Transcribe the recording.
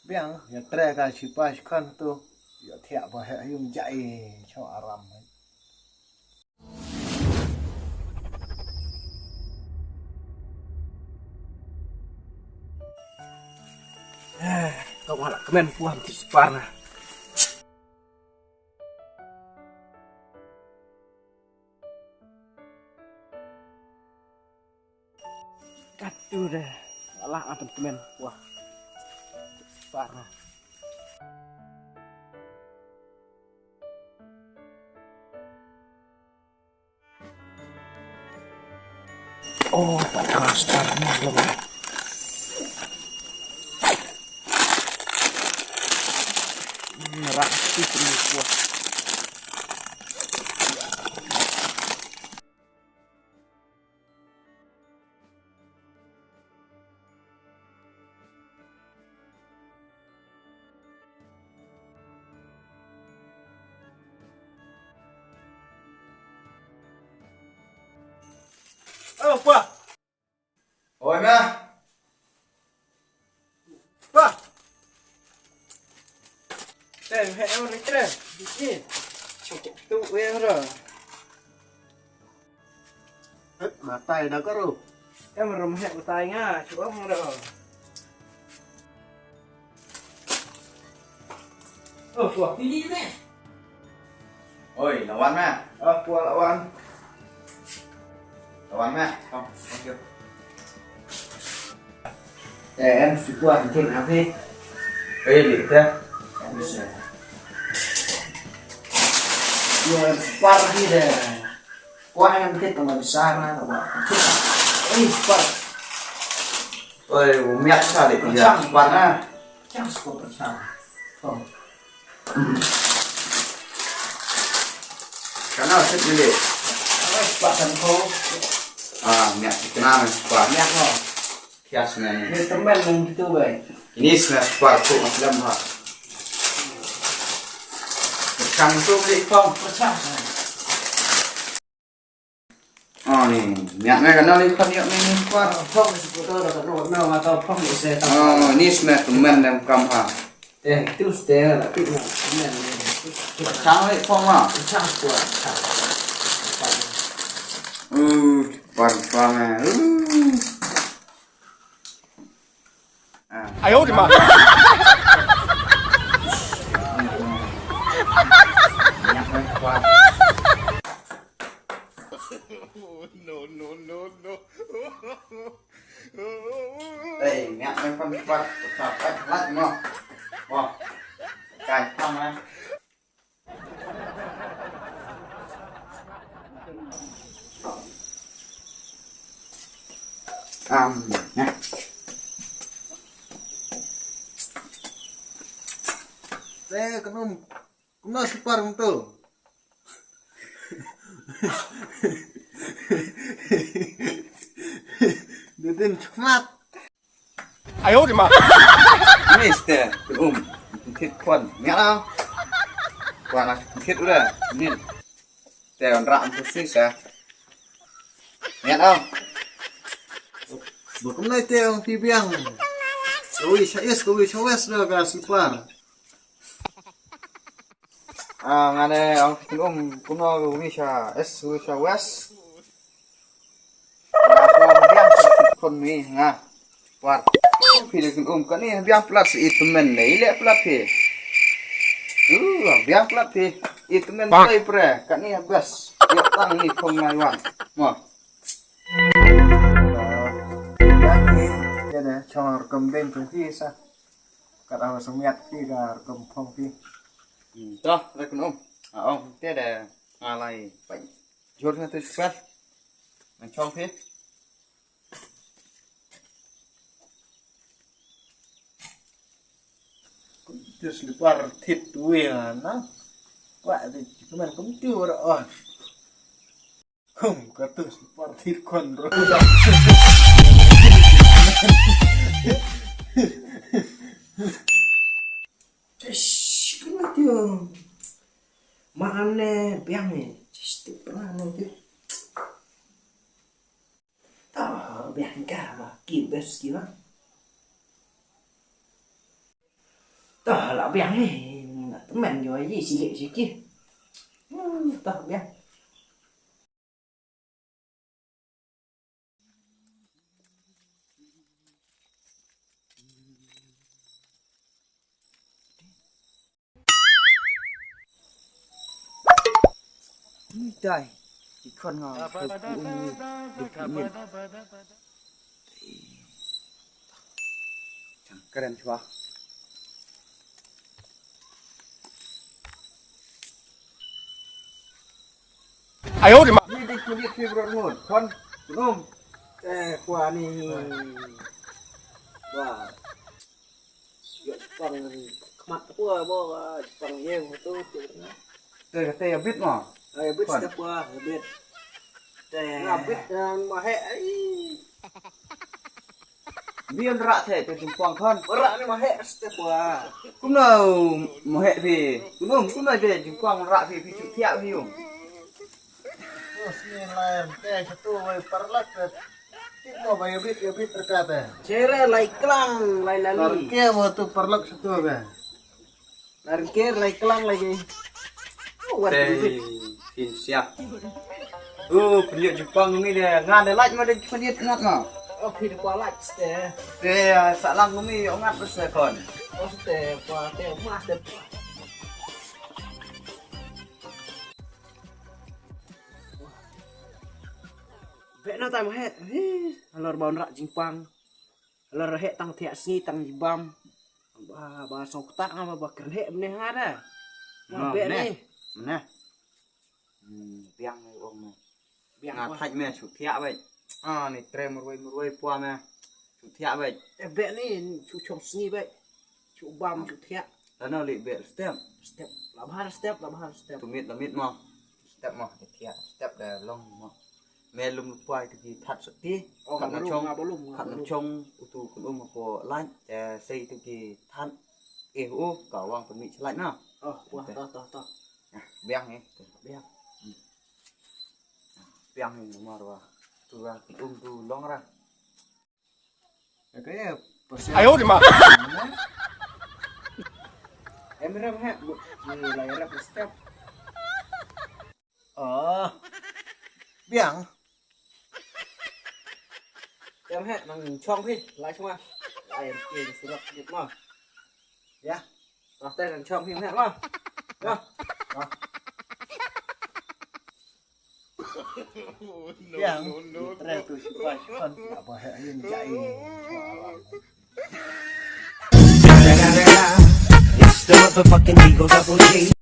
biang ya treka sipas kan tu ya tiap bah yung jai cho aram kau malah kemen puam di separna. Kadu deh, alah apa kemen wah separna. Oh, padahal separna belum. Merah sih semua. oh pa oi ma pa tem he em ni tre ni tu we rồi hết mà tay đã có rồi Em rầm hẹn của tay nha, chú ông rồi. Tuột đi nè. oi lawan ma Tua lawan. lawan ma không kêu Để em chỉ qua thì thêm áo đi. ê liệt thế Em sẽ. Rồi qua đi để qua em thích còn làm sao mà bạn. Ê, qua. ôi mẹ sao để bây giờ quan á Chắc có phải sao. Không. cái nào thích như vậy Bạn thành phố. à mẹ cái nào này quả Nhạc rồi. kias này Nên tấm bên mình tư vậy. ini sudah quả phụ mà lâm hả căng xuống đi không Có chắc rồi. này mẹ này cái nào đi không nhậu này qua Không thì tôi là cái đồ nào mà tao không bị xe tao. ini sudah temen yang kam ha Để tiêu tế là cái nào cũng là sáng đấy không à chắc của chắc. quan này à 哎呦我的妈！ nhắc với quan đây mẹ với con quan sao cách lắc nó wow cài xong á nè đây cũng nó super không tu Dudin khmait 哎呦我的妈！ ini ste thịt quần nghe đâu quả là thịt udah ini tèo rạm một xíu sẽ nghe đâu bữa cũng nói tèo thì biang ui sao is ui sao west đâu cả super à ngày này ông cũng nói ui sao is ui sao west là biang thịt con mi nha quả phi được cái này biang plus ít men này lẽ plus phi biang plus phi ít men tay pre cái này best ya tang ni không ngay hoàn mà cái cái này cho cầm bên trong khi sao cả đầu sống nhặt khi cả cầm phong khi đó đây con ông thế để lại bệnh chốt hết tôi phát mình trong phía terus lupa thịt đuôi là nó vậy thì chúng mình cũng chưa rồi không có terus lupa thịt con rồi Cái nó thường mà anh nè biang này chỉ pernah nanti tahu biang cả mà kịp best kira tao là bèn này mình rồi gì xì lệ xì kia tao bèn trời cái con ngon được cũng được miền chẳng cái đèn chua哎呦我的妈！ นี่ได้คุยคุยรถหมดคนนุ่มแต่กว่านี่ว่าเยอะฟังมัดพวกบอกฟังเยี่ยมตัวจุดนะ tê biết mà ไอ้บิดสเปอร์บิดแต่บิดมาให้ไอ้ viên rạ thể từ chúng quang thân ระนี่มาให้สเปอร์ cũng nào mà hệ thì cũng này về chúng quang rạ thì chịu theo hiểu Sini lain, teh satu way perlak ke, kita way bit terkata. เชเร่ไล่กลางไล่ลาลี Tarke waktu perlak satu ke. ลาริเกอร์ไล่กลางไล่ยังวัน tê บิด hin xia phần liệu chúng quang này là ngàn để lạnh mà đây phần điện ngắt mà เอาผิดกว่าไล่สเตอร์ tê xã lăng cũng đi ông ngắt bất sờ còn เอาสเตอร์กว่าเตะมาสเตอร์เบะน่าตายมาให้เราบอลระจิงปังเราระเหตังเทียสงีตังยิบัมบาสองตักมาบักกระเหมันเนี่ยฮะนะเบะนี่ nè biang này ông này เบียง ngạt ว่า thạch mẹ chủ thẹo vậy này tre một quay qua mẹ chủ thẹo vậy แต่เบะนี่ชูชงสงีไปชูบัมชูเทีย แล้วnó lại bẹ step สเต็ปลำห้าสเต็ปลำห้าสเต็ป tụi mít mà step mà thẹo step để long mà mẹ lùm quay thì thật sự tí khăn nó trông tụ cũng ôm một bộ lạnh để xây từ kỳ than eo cả vòng tụi mít lạnh nào อ๋อต่อ biang này เบียง biang này nó mà rồi tụi ra tụi long ra Cái persiapan. 哎呦我的妈！ เอ็มเริ่มฮะมีอะไรรับสเต็ป Oh, biang. เริ่มฮะนั่งช่องพี่ไล่ช่องมาไล่เก่งสุดละหยุดมาเดี๋ยวต่อแต่นั่งช่องพี่ฮะมาเดี๋ยว Biang. Tre tu siapa kan apa yang jai. It's the motherfucking Eagle Double G.